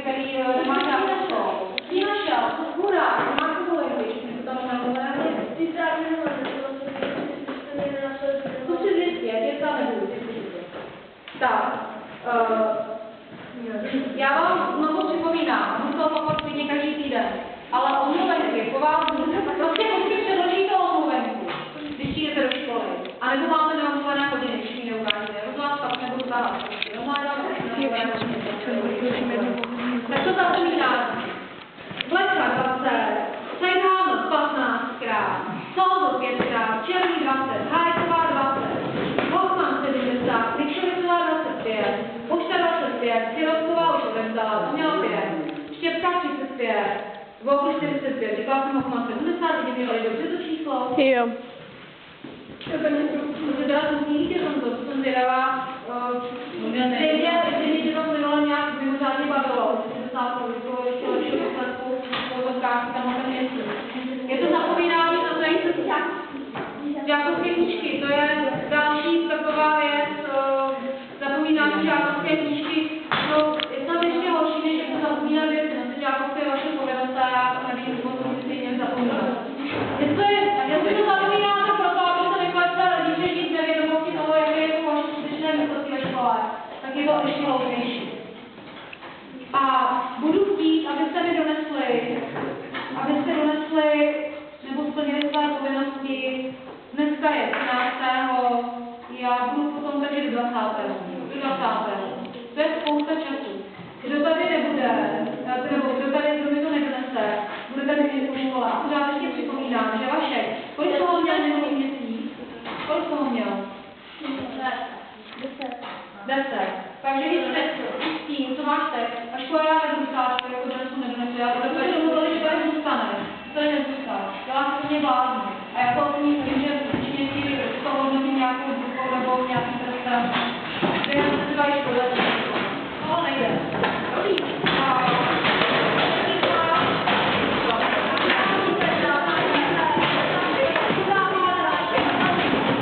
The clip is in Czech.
který nemá žádnou školu. Ty našel, hurá, má povolenky, když to tam navolené. Ty zároveň Zkusím zjistit, je to nebudu. Tak, já vám znovu připomínám, budu to opakovat klidně každý týden, ale omluvenky po vás prostě vždycky předložíte omluvenku, když jdete do školy. A nebo máte neomluvené hodiny, když mi neukážete. Já to vás pak nebudu dávat. Tak to zapomínáte. Vlečka 20, Sejnáno 15krát, Soldo 5krát, Černý 20, Hájková 20, Hoffman 70, Nikšovicová 25, Pošta 25, Sirotková už odevzdala, Uměla 5, Štěpka 35, Vogl 45, říkala jsem Hoffman 70, když měli dobře to číslo. Jo. Protože teda jsem snížitě to jsem zvědavá, že to minule nějak mimořádně bavilo, že se dostala to ještě lepšího výsledku, polozkách tam o tom věcí. Je to zapomínání na zající žákovské knížky, to je další taková věc, zapomínání žákovské knížky, no, je to ještě horší, než jako zapomínat věci, no, ty žákovské vaše povinnosti a já to nevím, o tom si stejně zapomínat. Jestli to zapomínáte proto, aby se nekladla rodiče žít nevědomosti toho, jaké je to vaše skutečné výsledky ve škole, tak je to ještě hloupější. A budu chtít, abyste mi donesli, nebo splnili své povinnosti. Dneska je 13. Já budu potom tady do 20. To je spousta času. Kdo tady nebude, nebo kdo mi to nedonese, bude tady mít po škole. A pořád ještě připomínám, že Vašek, kolik toho měl minulý měsíc? Kolik toho měl? 10. Takže víc s tím, co máš teď, a škola já nebudu stát, jako dnesu nedonesu, já budu domluvili, že tady zůstane. To je nezůstal. Dělá se mě blázně.